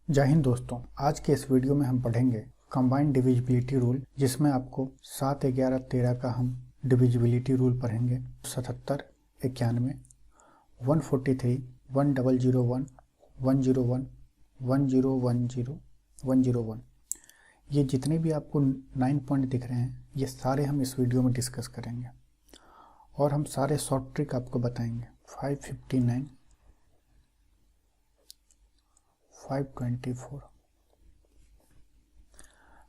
जय हिंद दोस्तों, आज के इस वीडियो में हम पढ़ेंगे कंबाइंड डिविजिबिलिटी रूल, जिसमें आपको 7, 11, 13 का हम डिविजिबिलिटी रूल पढ़ेंगे। 77, 91, 143, 1001, 101, 1010, 101, ये जितने भी आपको 9 पॉइंट दिख रहे हैं, ये सारे हम इस वीडियो में डिस्कस करेंगे और हम सारे शॉर्ट ट्रिक आपको बताएंगे। 559, 524।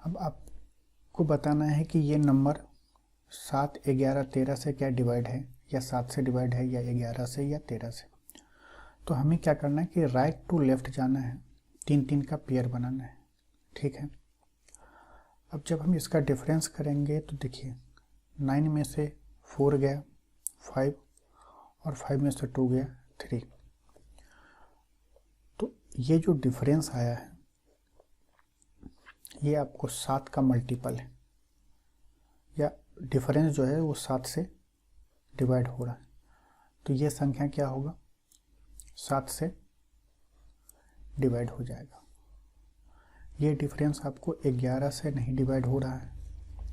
अब आपको बताना है कि ये नंबर 7, 11, 13 से क्या डिवाइड है, या 7 से डिवाइड है, या 11 से, या 13 से। तो हमें क्या करना है कि राइट टू लेफ्ट जाना है, 3-3 का पेयर बनाना है। ठीक है। अब जब हम इसका डिफरेंस करेंगे तो देखिए 9 में से 4 गया 5, और 5 में से 2 गया 3। तो ये जो डिफरेंस आया है ये आपको 7 का मल्टीपल है, या डिफरेंस जो है वो 7 से डिवाइड हो रहा है। तो ये संख्या क्या होगा, 7 से डिवाइड हो जाएगा। ये डिफरेंस आपको 11 से नहीं डिवाइड हो रहा है,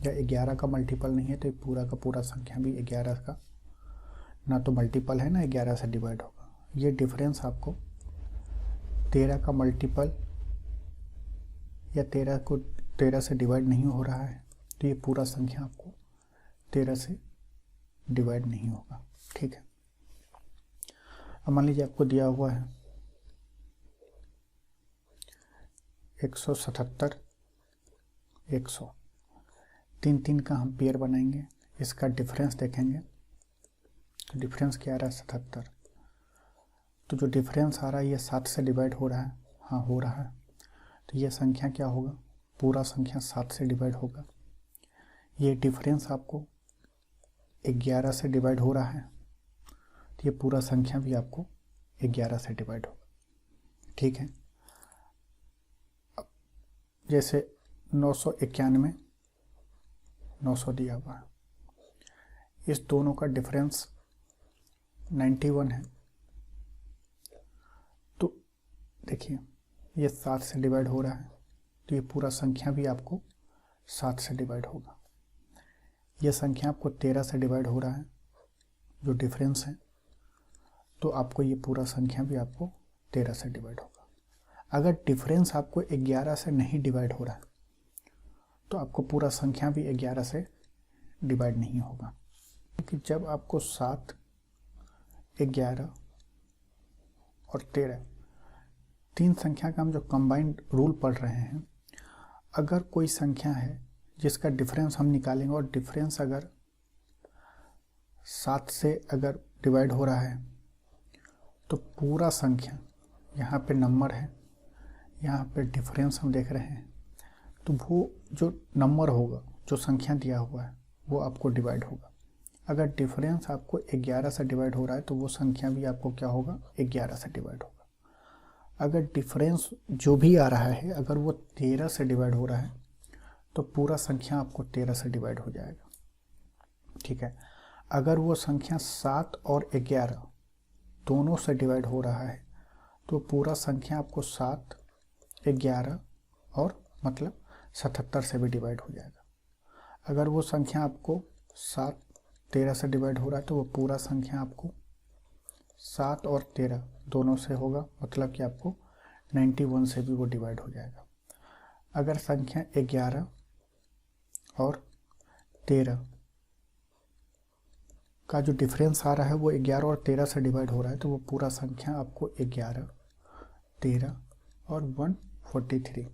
या 11 का मल्टीपल नहीं है, तो पूरा का पूरा संख्या भी 11 का ना तो मल्टीपल है ना 11 से डिवाइड होगा। ये डिफरेंस आपको 13 का मल्टीपल या 13 से डिवाइड नहीं हो रहा है, तो ये पूरा संख्या आपको 13 से डिवाइड नहीं होगा। ठीक है। अब मान लीजिए आपको दिया हुआ है 177, 100, 3-3 का हम पेयर बनाएंगे। इसका डिफरेंस देखेंगे तो डिफरेंस क्या आ रहा है, 77। तो जो डिफरेंस आ रहा है ये 7 से डिवाइड हो रहा है, हाँ हो रहा है। तो ये संख्या क्या होगा, पूरा संख्या 7 से डिवाइड होगा। ये डिफरेंस आपको 11 से डिवाइड हो रहा है, तो ये पूरा संख्या भी आपको 11 से डिवाइड होगा। ठीक है। अब जैसे 991, 900 दिया हुआ है, इस दोनों का डिफरेंस 91 है। तो देखिए ये 7 से डिवाइड हो रहा है, तो ये पूरा संख्या भी आपको 7 से डिवाइड होगा। ये संख्या आपको 13 से डिवाइड हो रहा है, जो डिफरेंस है, तो आपको ये पूरा संख्या भी आपको 13 से डिवाइड होगा। अगर डिफरेंस आपको 11 से नहीं डिवाइड हो रहा है, तो आपको पूरा संख्या भी 11 से डिवाइड नहीं होगा। क्योंकि जब आपको 7, 11 और 13 तीन संख्या का हम जो कंबाइंड रूल पढ़ रहे हैं, अगर कोई संख्या है जिसका डिफरेंस हम निकालेंगे और डिफरेंस अगर 7 से अगर डिवाइड हो रहा है, तो पूरा संख्या, यहाँ पे नंबर है, यहाँ पे डिफरेंस हम देख रहे हैं, तो वो जो नंबर होगा, जो संख्या दिया हुआ है, वो आपको डिवाइड होगा। अगर डिफरेंस आपको 11 से डिवाइड हो रहा है, तो वो संख्या भी आपको क्या होगा, 11 से डिवाइड होगा। अगर डिफरेंस जो भी आ रहा है, अगर वो 13 से डिवाइड हो रहा है, तो पूरा संख्या आपको 13 से डिवाइड हो जाएगा। ठीक है। अगर वो संख्या 7 और 11 दोनों से डिवाइड हो रहा है, तो पूरा संख्या आपको 7, 11 और मतलब 77 से भी डिवाइड हो जाएगा। अगर वो संख्या आपको 7, 13 से डिवाइड हो रहा है, तो वो पूरा संख्या आपको 7 और 13 दोनों से होगा, मतलब कि आपको 91 से भी वो डिवाइड हो जाएगा। अगर संख्या 11 और 13 का जो डिफरेंस आ रहा है वो 11 और 13 से डिवाइड हो रहा है, तो वो पूरा संख्या आपको 11, 13 और 143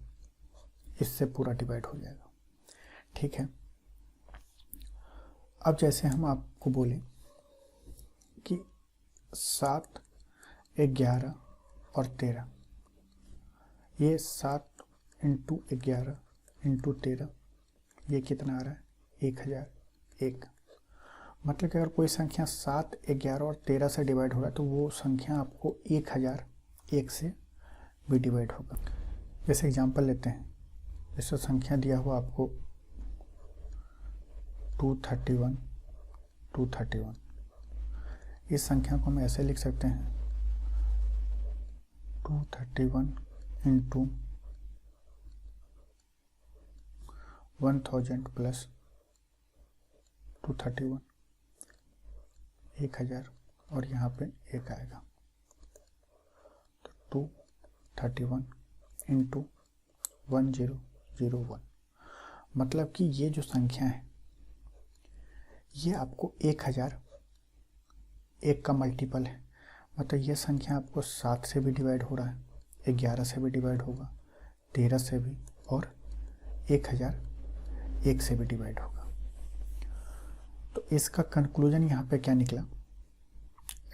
इससे पूरा डिवाइड हो जाएगा। ठीक है। अब जैसे हम आपको बोले कि 7, 11 और 13, ये 7 × 11 × 13, ये कितना आ रहा है, 1001। मतलब कि अगर कोई संख्या 7, 11 और 13 से डिवाइड हो रहा है, तो वो संख्या आपको 1001 से भी डिवाइड होगा। जैसे एग्जांपल लेते हैं, जैसे संख्या दिया हुआ आपको 231, 231। इस संख्या को हम ऐसे लिख सकते हैं 231 इंटू 1000 प्लस 231, 1000 और यहाँ पे 1 आएगा, तो 231 इंटू 1001। मतलब कि ये जो संख्या है ये आपको 1000 1 का मल्टीपल है। मतलब ये संख्या आपको 7 से भी डिवाइड हो रहा है, 11 से भी डिवाइड होगा, 13 से भी, और 1000 1 से भी डिवाइड होगा। तो इसका कंक्लूजन यहाँ पे क्या निकला,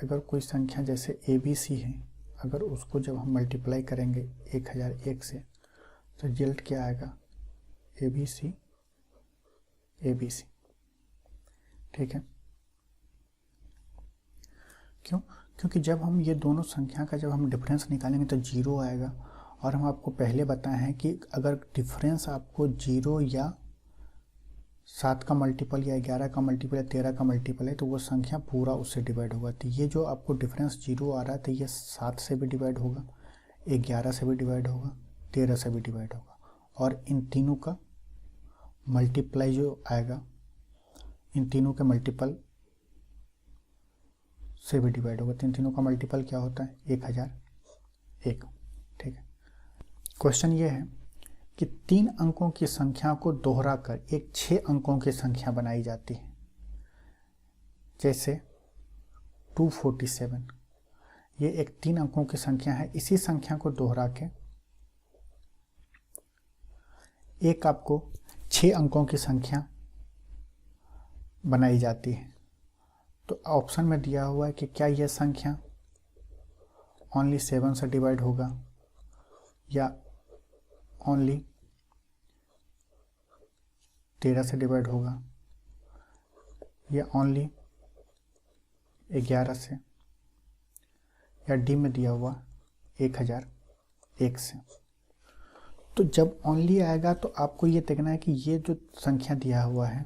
अगर कोई संख्या जैसे ABC है, अगर उसको जब हम मल्टीप्लाई करेंगे 1001 से तो रिजल्ट क्या आएगा, ABC ABC। ठीक है, क्यों? क्योंकि जब हम ये दोनों संख्या का जब हम डिफरेंस निकालेंगे तो 0 आएगा। और हम आपको पहले बताए हैं कि अगर डिफरेंस आपको 0 या 7 का मल्टीपल या 11 का मल्टीपल या 13 का मल्टीपल है तो वो संख्या पूरा उससे डिवाइड होगा। तो ये जो आपको डिफरेंस 0 आ रहा है तो ये 7 से भी डिवाइड होगा, 11 से भी डिवाइड होगा, 13 से भी डिवाइड होगा, और इन तीनों का मल्टीप्लाई जो आएगा इन तीनों के मल्टीपल से भी डिवाइड होगा। तीनों का मल्टीपल क्या होता है, 1001। ठीक है, क्वेश्चन ये है कि 3 अंकों की संख्या को दोहराकर एक 6 अंकों की संख्या बनाई जाती है। जैसे 247, ये एक 3 अंकों की संख्या है। इसी संख्या को दोहरा के एक आपको 6 अंकों की संख्या बनाई जाती है। तो ऑप्शन में दिया हुआ है कि क्या यह संख्या ओनली 7 से डिवाइड होगा, या ओनली 13 से डिवाइड होगा, या ओनली 11 से, या डी में दिया हुआ 1001 से। तो जब ओनली आएगा तो आपको ये देखना है कि ये जो संख्या दिया हुआ है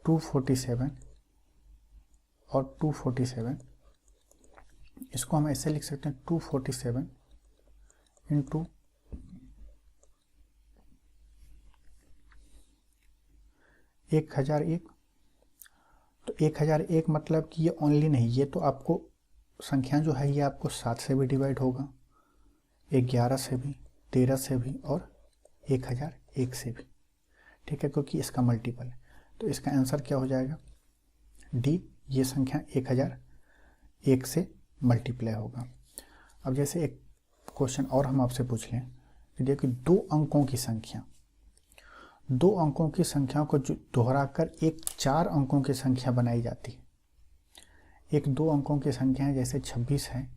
247 और 247, इसको हम ऐसे लिख सकते हैं 247 इंटू 1001। तो 1001 मतलब कि ये ओनली नहीं, ये तो आपको संख्या जो है ये आपको 7 से भी डिवाइड होगा, 11 से भी, 13 से भी, और 1001 से भी। ठीक है, क्योंकि इसका मल्टीपल है। तो इसका आंसर क्या हो जाएगा, डी, ये संख्या 1001 से मल्टीप्लाई होगा। अब जैसे एक क्वेश्चन और हम आपसे पूछ लें कि देखिए 2 अंकों की संख्या, 2 अंकों की संख्या को दोहराकर एक 4 अंकों की संख्या बनाई जाती है। एक 2 अंकों की संख्या है, जैसे 26 है,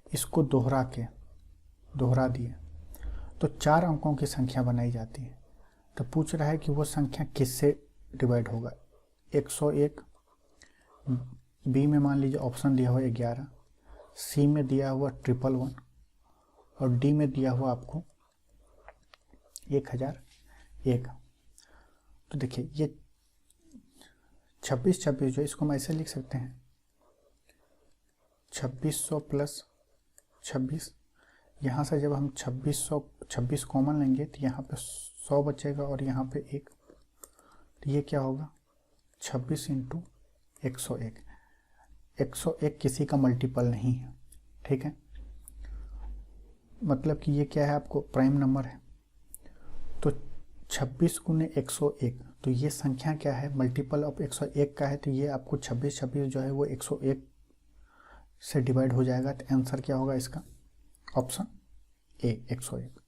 इसको दोहरा दिए तो 4 अंकों की संख्या बनाई जाती है। तो पूछ रहा है कि वो संख्या किससे डिवाइड होगा, 101, बी में मान लीजिए ऑप्शन दिया हुआ 11, सी में दिया हुआ 111 और डी में दिया हुआ आपको 1001। तो देखिए ये 26 जो इसको हम ऐसे लिख सकते हैं 2600 प्लस 26। यहाँ से जब हम 26 कॉमन लेंगे तो यहाँ पे 100 बचेगा और यहाँ पे 1, तो ये क्या होगा 26 इंटू 101। 101 किसी का मल्टीपल नहीं है। ठीक है, मतलब कि ये क्या है, आपको प्राइम नंबर है। तो 26 गुने 101, तो ये संख्या क्या है, मल्टीपल ऑफ 101 का है। तो ये आपको 26 जो है वो 101 से डिवाइड हो जाएगा। तो आंसर क्या होगा इसका, ऑप्शन ए 101।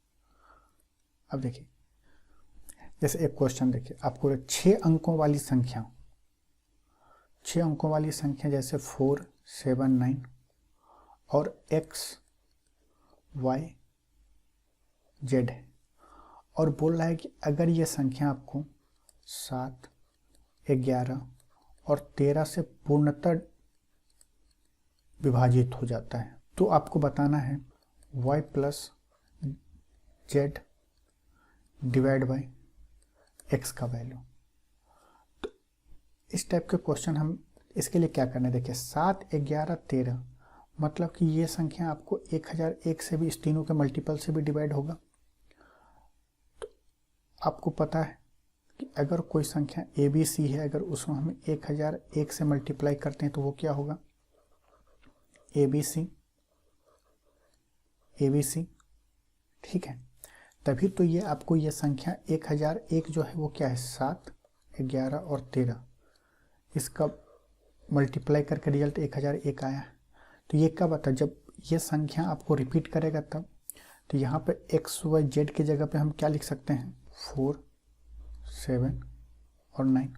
अब देखिए जैसे एक क्वेश्चन देखिए, आपको 6 अंकों वाली संख्या, 6 अंकों वाली संख्या जैसे 4, 7, 9 और x, y, z है, और बोल रहा है कि अगर ये संख्या आपको 7, 11 और 13 से पूर्णतः विभाजित हो जाता है, तो आपको बताना है y plus z divide by x का वैल्यू। तो इस टाइप के क्वेश्चन हम इसके लिए क्या करना है, देखिए 7, 11, 13 मतलब कि ये संख्या आपको 1001 से भी, इस तीनों के मल्टीपल से भी डिवाइड होगा। तो आपको पता है कि अगर कोई संख्या ABC है, अगर उसमें हम 1001 से मल्टीप्लाई करते हैं तो वो क्या होगा, ABC, ठीक है। तभी तो ये आपको ये संख्या 1001 जो है वो क्या है, 7, 11 और 13, इसका मल्टीप्लाई करके रिजल्ट 1001 आया है। तो ये कब आता है, जब ये संख्या आपको रिपीट करेगा तब। तो यहाँ पे XYZ की जगह पे हम क्या लिख सकते हैं, 4, 7 और 9।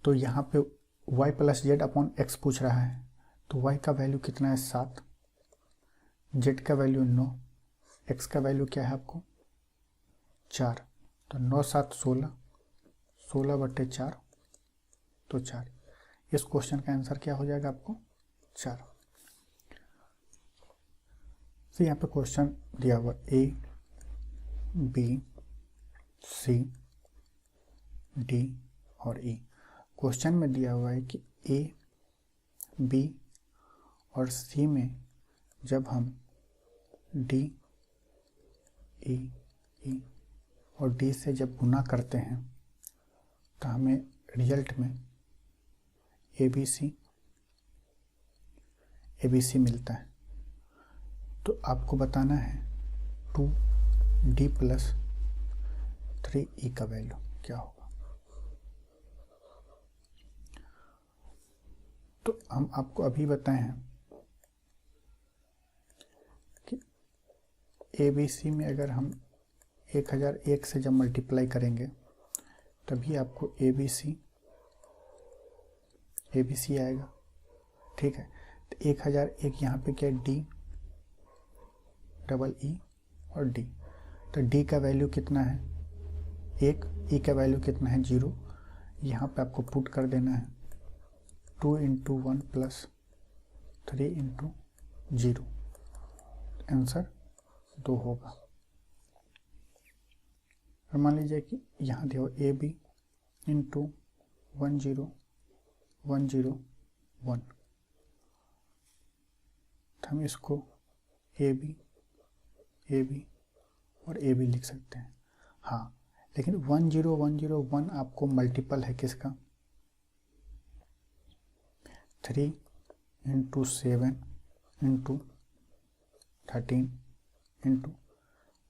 तो यहाँ पे y + z अपॉन x पूछ रहा है, तो y का वैल्यू कितना है, 7, z का वैल्यू 9, x का वैल्यू क्या है आपको 4। तो 9 7 16, 16/4 तो 4। इस क्वेश्चन का आंसर क्या हो जाएगा आपको 4। तो यहाँ पे क्वेश्चन दिया हुआ A, B, C, D और E। क्वेश्चन में दिया हुआ है कि A, B और C में जब हम D, E, E और D से जब गुना करते हैं तो हमें रिजल्ट में ABC मिलता है। तो आपको बताना है 2D + 3E का वैल्यू क्या होगा। तो हम आपको अभी बताए हैं कि ABC में अगर हम 1001 से जब मल्टीप्लाई करेंगे तभी आपको ABC आएगा, ठीक है। तो 1001 यहाँ पे क्या है, D, डबल E और D। तो D का वैल्यू कितना है 1, E का वैल्यू कितना है 0। यहाँ पे आपको पुट कर देना है 2 × 1 + 3 × 0, आंसर 2 होगा। और मान लीजिए कि यहाँ देखो AB × 1 0 1 0 1, तो हम इसको AB और AB लिख सकते हैं। हाँ, लेकिन 1 0 1 0 1 आपको मल्टीपल है किसका, 3 × 7 × 13 ×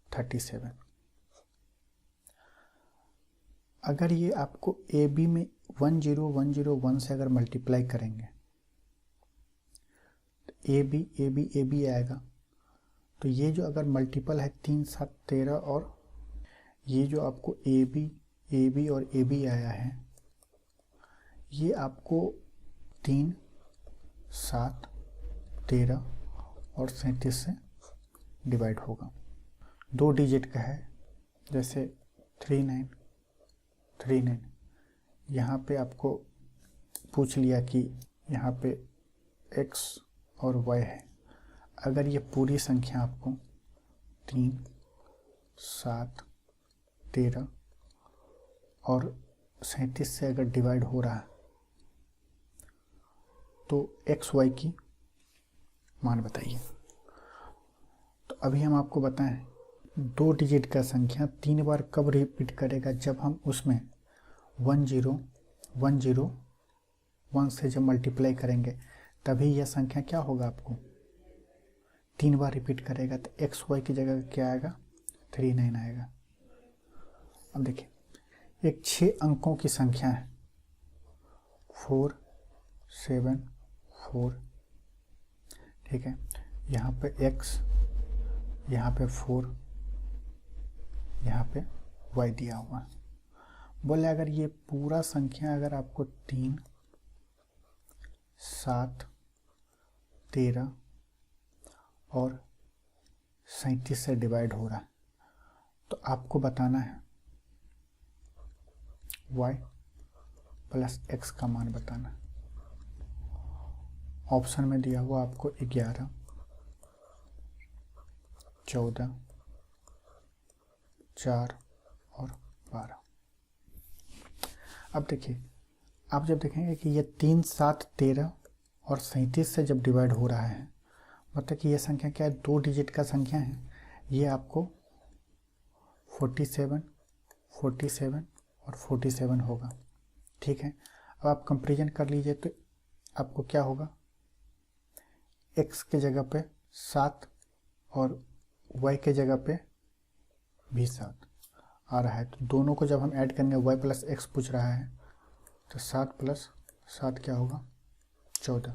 37। अगर ये आपको AB में 1 0 1 0 1 से अगर मल्टीप्लाई करेंगे तो AB आएगा। तो ये जो अगर मल्टीपल है 3 7 13 और ये जो आपको AB और AB आया है ये आपको 3 7 13 और 37 से डिवाइड होगा। 2 डिजिट का है, जैसे 3939। यहाँ पे आपको पूछ लिया कि यहाँ पे x और y है। अगर ये पूरी संख्या आपको 3 7 13 और 37 से अगर डिवाइड हो रहा है तो x y की मान बताइए। तो अभी हम आपको बताएं 2 डिजिट का संख्या 3 बार कब रिपीट करेगा, जब हम उसमें 1 0 1 0 1 से जब मल्टीप्लाई करेंगे तभी यह संख्या क्या होगा, आपको 3 बार रिपीट करेगा। तो एक्स वाई की जगह क्या आएगा 39 आएगा। अब देखिए एक 6 अंकों की संख्या है 4 7 4, ठीक है। यहाँ पे x, यहाँ पे 4, यहाँ पे y दिया हुआ है। बोले अगर ये पूरा संख्या अगर आपको 3 7 13 और 37 से डिवाइड हो रहा है तो आपको बताना है y + x का मान बताना। ऑप्शन में दिया हुआ आपको 11 14 4 और 12। अब देखिए आप जब देखेंगे कि ये 3 7 13 और 37 से जब डिवाइड हो रहा है मतलब कि ये संख्या क्या है, 2 डिजिट का संख्या है, ये आपको 47, 47 और 47 होगा। ठीक है, अब आप कंपेरिजन कर लीजिए तो आपको क्या होगा, x के जगह पे 7 और y के जगह पे भी 7 आ रहा है, तो दोनों को जब हम ऐड करेंगे y + x पूछ रहा है तो 7 + 7 क्या होगा, 14।